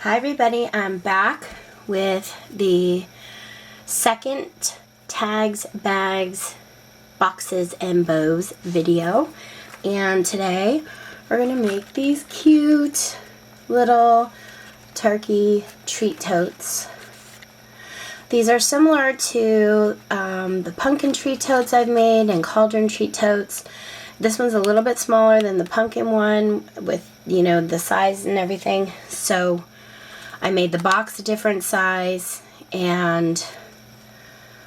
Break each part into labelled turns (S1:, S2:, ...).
S1: Hi everybody, I'm back with the second tags, bags, boxes, and bows video. And today we're going to make these cute little turkey treat totes. These are similar to the pumpkin treat totes I've made and cauldron treat totes. This one's a little bit smaller than the pumpkin one with, you know, the size and everything. So I made the box a different size, and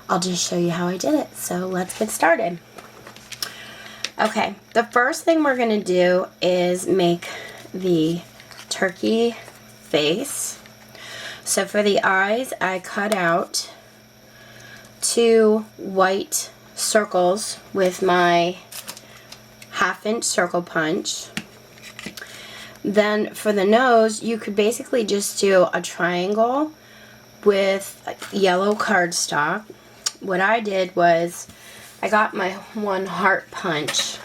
S1: I'll just show you how I did it. So let's get started. Okay, the first thing we're going to do is make the turkey face. So for the eyes, I cut out 2 white circles with my 1/2-inch circle punch. Then for the nose, you could basically just do a triangle with yellow cardstock. What I did was I got my 1 heart punch,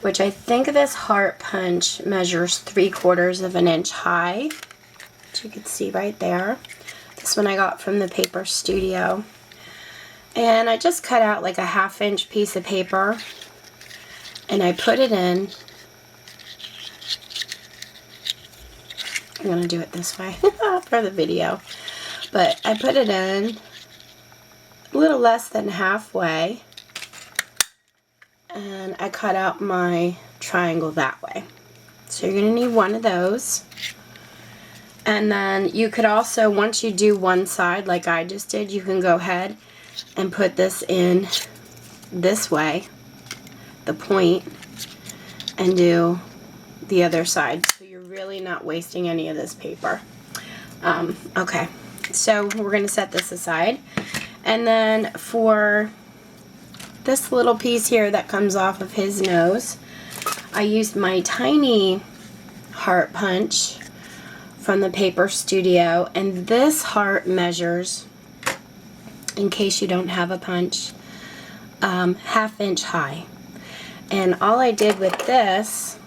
S1: which I think this heart punch measures 3/4 of an inch high, which you can see right there. This one I got from the Paper Studio. And I just cut out like a 1/2-inch piece of paper, and I put it in. I'm going to do it this way for the video. But I put it in a little less than halfway, and I cut out my triangle that way. So you're going to need 1 of those. And then you could also, once you do one side like I just did, you can go ahead and put this in this way, the point, and do the other side. So you're really not wasting any of this paper. Okay, so we're going to set this aside. And then for this little piece here that comes off of his nose, I used my tiny heart punch from the Paper Studio, and this heart measures, in case you don't have a punch, 1/2-inch high. And all I did with this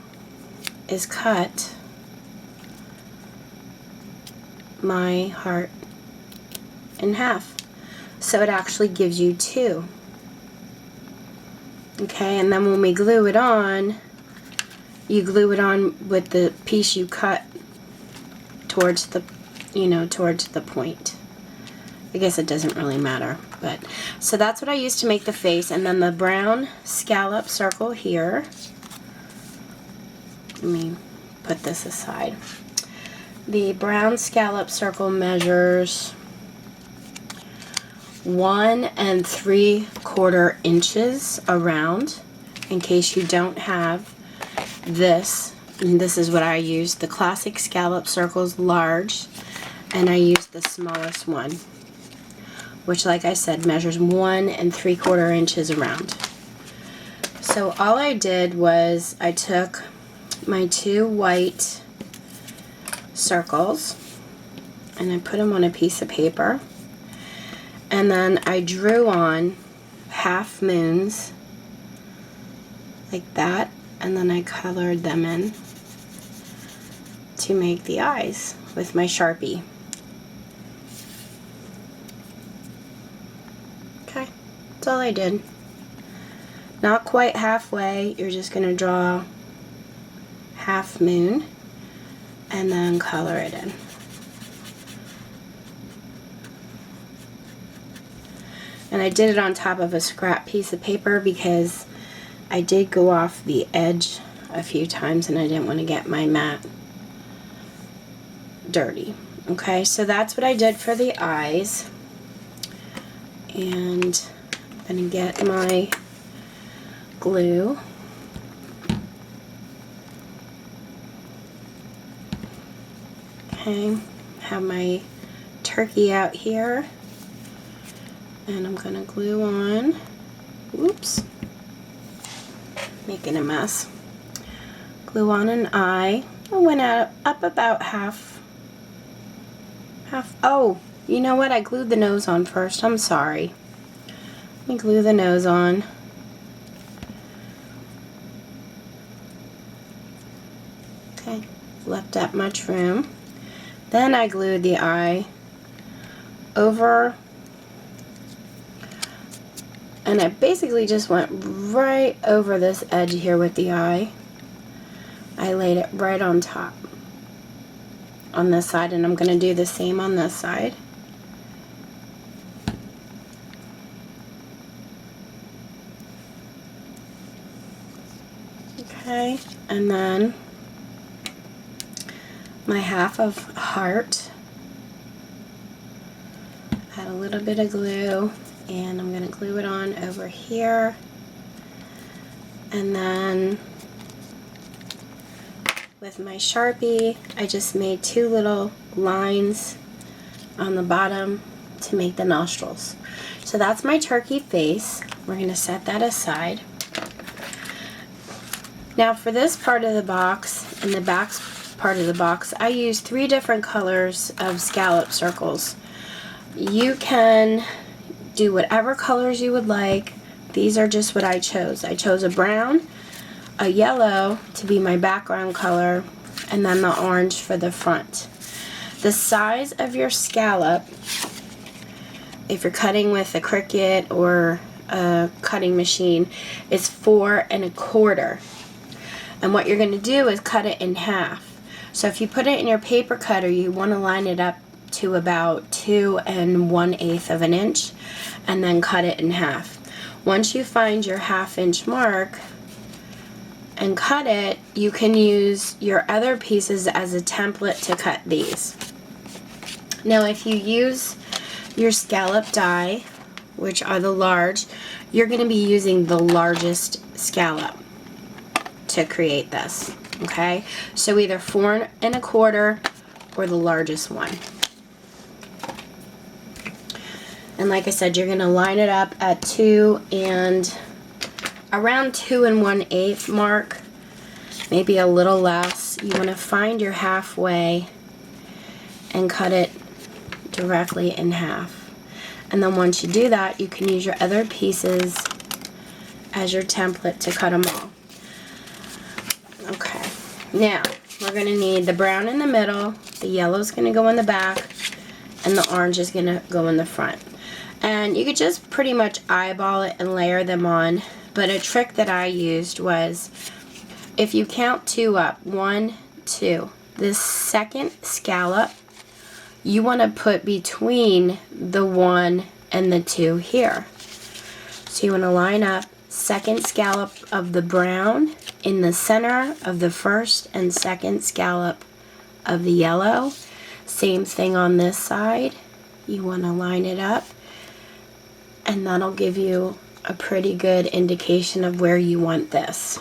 S1: is cut my heart in half. So it actually gives you 2. Okay, and then when we glue it on, you glue it on with the piece you cut towards the, towards the point. I guess it doesn't really matter, but so that's what I used to make the face. And then the brown scallop circle here. Let me put this aside. The brown scallop circle measures 1 3/4 inches around. In case you don't have this, and this is what I used, the classic scallop circles large, and I used the smallest one, which, like I said, measures 1 3/4 inches around. So all I did was I took my 2 white circles and I put them on a piece of paper, and then I drew on half moons like that, and then I colored them in to make the eyes with my Sharpie. Okay, that's all I did. Not quite halfway, you're just going to draw half moon and then color it in. And I did it on top of a scrap piece of paper because I did go off the edge a few times and I didn't want to get my mat dirty. Okay, so that's what I did for the eyes. And I'm going to get my glue. Okay, have my turkey out here, and I'm going to glue on, whoops, making a mess, glue on an eye. I went up about half, oh, you know what, I glued the nose on first, I'm sorry. Let me glue the nose on. Okay, left that much room. Then I glued the eye over, and I basically just went right over this edge here with the eye. I laid it right on top on this side, and I'm going to do the same on this side. Okay, and then my half of heart. Add a little bit of glue, and I'm going to glue it on over here. And then with my Sharpie, I just made 2 little lines on the bottom to make the nostrils. So that's my turkey face. We're going to set that aside. Now for this part of the box, and the back part of the box, I used 3 different colors of scallop circles. You can do whatever colors you would like. These are just what I chose. I chose a brown, a yellow to be my background color, and then the orange for the front. The size of your scallop, if you're cutting with a Cricut or a cutting machine, is 4 1/4. And what you're going to do is cut it in half. So if you put it in your paper cutter, you want to line it up to about 2 1/8 of an inch, and then cut it in half. Once you find your 1/2 inch mark and cut it, you can use your other pieces as a template to cut these. Now if you use your scallop die, which are the large, you're going to be using the largest scallop to create this. Okay, so either 4 1/4 or the largest one. And like I said, you're going to line it up at 2 and around 2 1/8 mark, maybe a little less. You want to find your halfway and cut it directly in half. And then once you do that, you can use your other pieces as your template to cut them all. Okay, now we're going to need the brown in the middle, the yellow is going to go in the back, and the orange is going to go in the front. And you could just pretty much eyeball it and layer them on, but a trick that I used was, if you count 2 up, 1, 2, this second scallop, you want to put between the 1 and the 2 here. So you want to line up second scallop of the brown in the center of the first and second scallop of the yellow. Same thing on this side. You want to line it up, and that'll give you a pretty good indication of where you want this.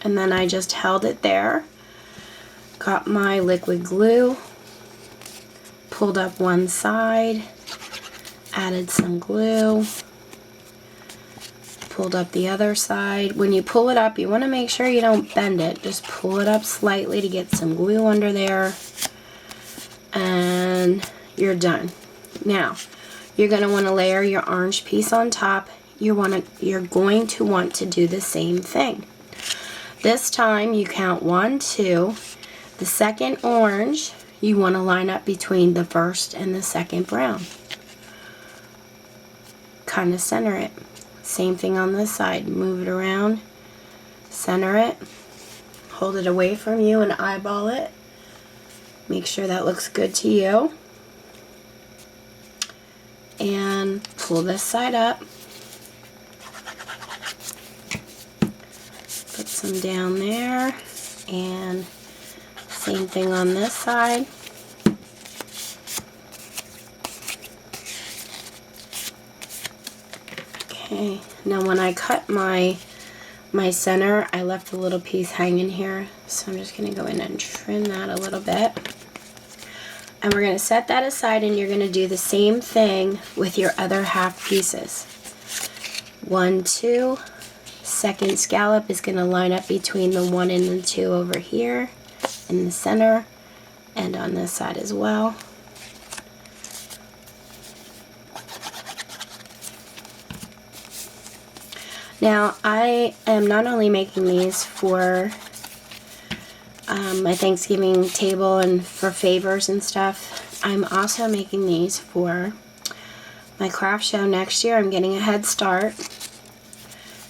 S1: And then I just held it there, got my liquid glue, pulled up one side, added some glue, pulled up the other side. When you pull it up, you want to make sure you don't bend it. Just pull it up slightly to get some glue under there, and you're done. Now, you're going to want to layer your orange piece on top. You're going to want to do the same thing. This time you count 1, 2. The second orange, you want to line up between the first and the second brown. Kind of center it. Same thing on this side. Move it around, center it, hold it away from you and eyeball it. Make sure that looks good to you. And pull this side up. Put some down there, and same thing on this side. Okay, now when I cut my center, I left a little piece hanging here, so I'm just going to go in and trim that a little bit. And we're going to set that aside, and you're going to do the same thing with your other half pieces. 1, 2, second scallop is going to line up between the 1 and the 2 over here in the center, and on this side as well. Now I am not only making these for my Thanksgiving table and for favors and stuff. I'm also making these for my craft show next year. I'm getting a head start,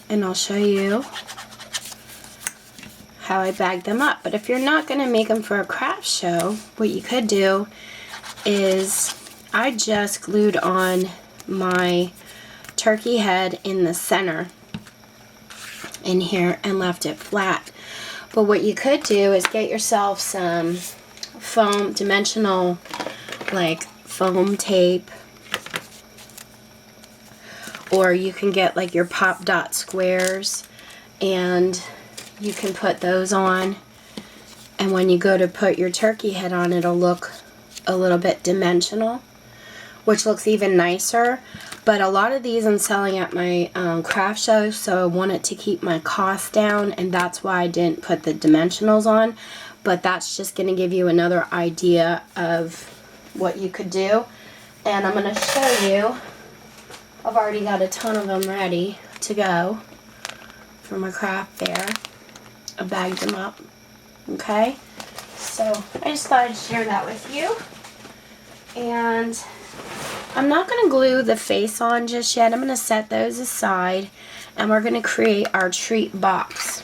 S1: and I'll show you how I bag them up. But if you're not going to make them for a craft show, what you could do is I just glued on my turkey head in the center in here and left it flat. But what you could do is get yourself some foam, dimensional, like foam tape, or you can get like your Pop Dot squares, and you can put those on, and when you go to put your turkey head on, it'll look a little bit dimensional, which looks even nicer. But a lot of these I'm selling at my craft show, so I wanted to keep my costs down, and that's why I didn't put the dimensionals on. But that's just going to give you another idea of what you could do. And I'm going to show you, I've already got a ton of them ready to go for my craft fair. I bagged them up. Okay? So I just thought I'd share that with you. And I'm not going to glue the face on just yet. I'm going to set those aside, and we're going to create our treat box.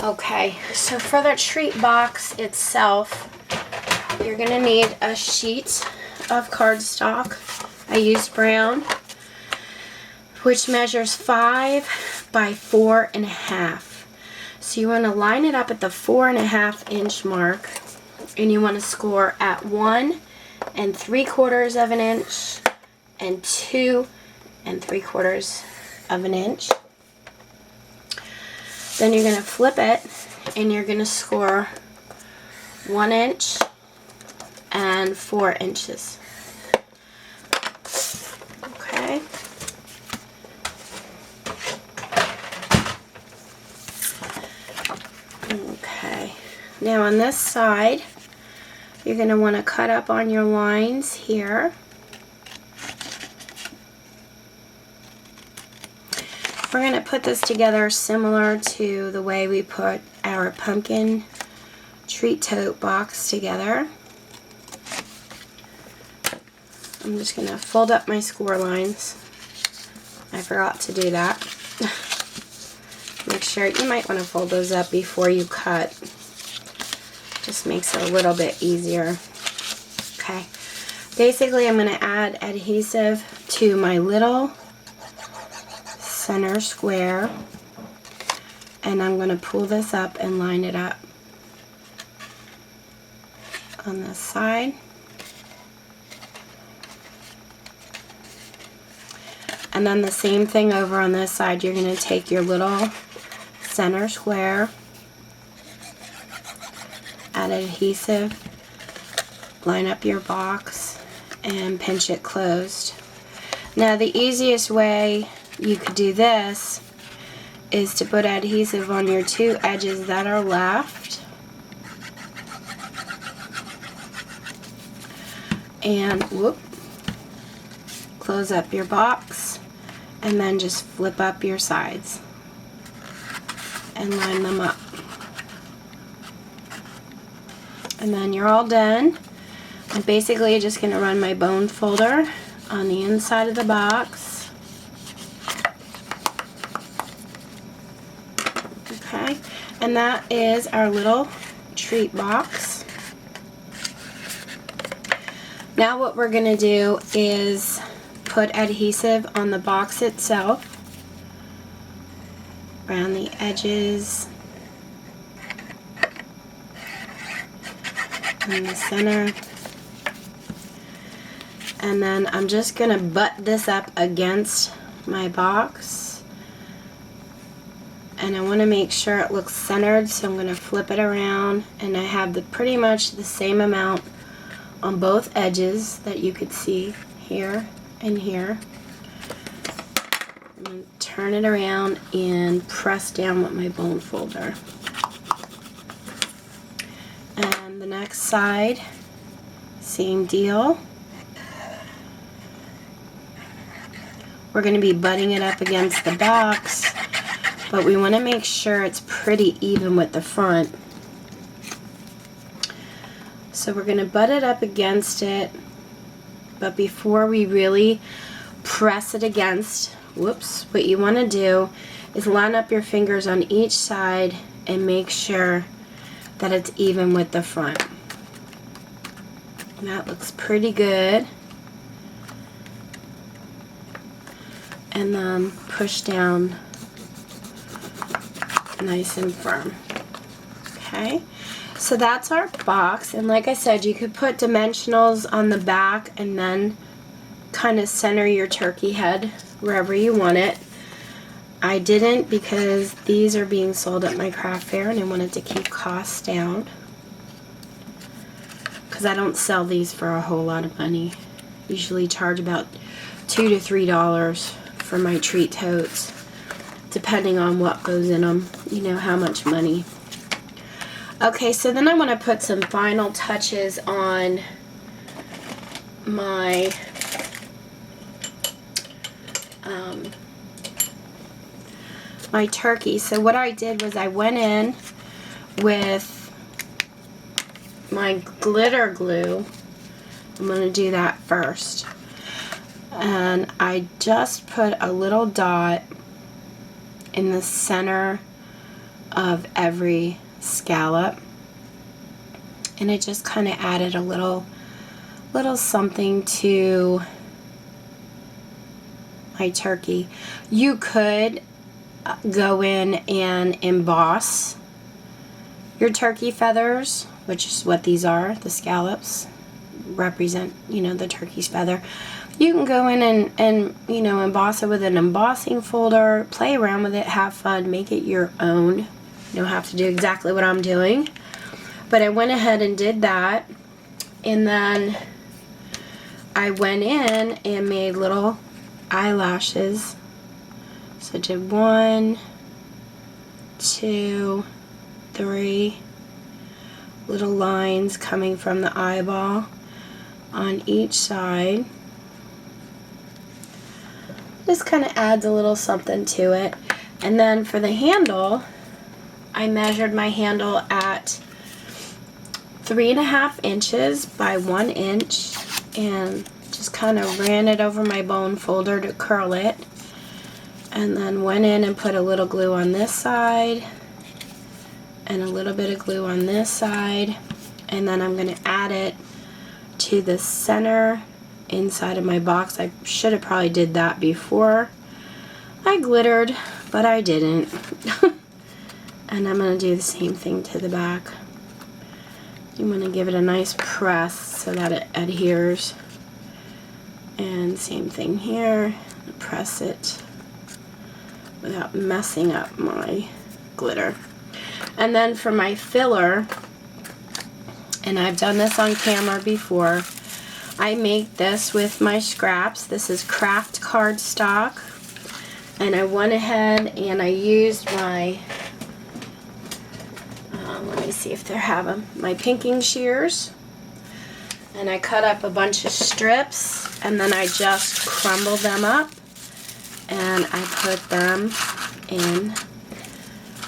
S1: Okay, so for the treat box itself, you're going to need a sheet of cardstock. I used brown, which measures 5 by 4.5. So you want to line it up at the 4.5 inch mark, and you want to score at 1 3/4 of an inch and 2 3/4 of an inch. Then you're going to flip it, and you're going to score 1 inch and 4 inches. Okay. Okay. Now on this side, you're going to want to cut up on your lines here. We're going to put this together similar to the way we put our pumpkin treat tote box together. I'm just going to fold up my score lines. I forgot to do that. Make sure you might want to fold those up before you cut. Just makes it a little bit easier. Okay. Basically, I'm going to add adhesive to my little center square, and I'm going to pull this up and line it up on this side. And then the same thing over on this side. You're going to take your little center square, add adhesive, line up your box, and pinch it closed. Now the easiest way you could do this is to put adhesive on your 2 edges that are left, and close up your box, and then just flip up your sides and line them up. And then you're all done. I'm basically just going to run my bone folder on the inside of the box. Okay, and that is our little treat box. Now what we're going to do is put adhesive on the box itself, around the edges, in the center, and then I'm just going to butt this up against my box, and I want to make sure it looks centered, so I'm going to flip it around, and I have pretty much the same amount on both edges that you could see here and here. I'm going to turn it around and press down with my bone folder. And the next side, same deal. We're going to be butting it up against the box, but we want to make sure it's pretty even with the front. So we're going to butt it up against it, but before we really press it against, whoops, what you want to do is line up your fingers on each side and make sure that it's even with the front. And that looks pretty good. And then push down nice and firm. Okay, so that's our box, and like I said, you could put dimensionals on the back and then kind of center your turkey head wherever you want it. I didn't because these are being sold at my craft fair and I wanted to keep costs down, because I don't sell these for a whole lot of money. Usually charge about $2 to $3 for my treat totes, depending on what goes in them, you know, how much money. Okay, so then I want to put some final touches on my my turkey. So what I did was I went in with my glitter glue. I'm going to do that first. And I just put a little dot in the center of every scallop, and it just kind of added a little something to my turkey. You could go in and emboss your turkey feathers, which is what these are. The scallops represent, you know, the turkey's feather. You can go in and you know, emboss it with an embossing folder, play around with it, have fun, make it your own. You don't have to do exactly what I'm doing. But I went ahead and did that, and then I went in and made little eyelashes. So I did 1, 2, 3 little lines coming from the eyeball on each side. Just kind of adds a little something to it. And then for the handle, I measured my handle at 3.5 inches by 1 inch and just kind of ran it over my bone folder to curl it, and then went in and put a little glue on this side and a little bit of glue on this side, and then I'm going to add it to the center inside of my box. I should have probably did that before I glittered, but I didn't. And I'm going to do the same thing to the back. You want to give it a nice press so that it adheres. And same thing here. Press it without messing up my glitter. And then for my filler, and I've done this on camera before, I make this with my scraps. This is craft cardstock. And I went ahead and I used my, let me see if they have them, my pinking shears. And I cut up a bunch of strips, and then I just crumbled them up, and I put them in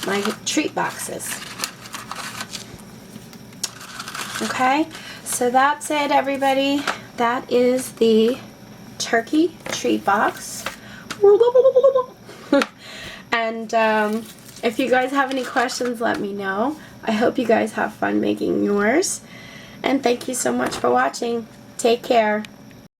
S1: my treat boxes. Okay, so that's it, everybody. That is the turkey treat box. And if you guys have any questions, let me know. I hope you guys have fun making yours. And thank you so much for watching. Take care.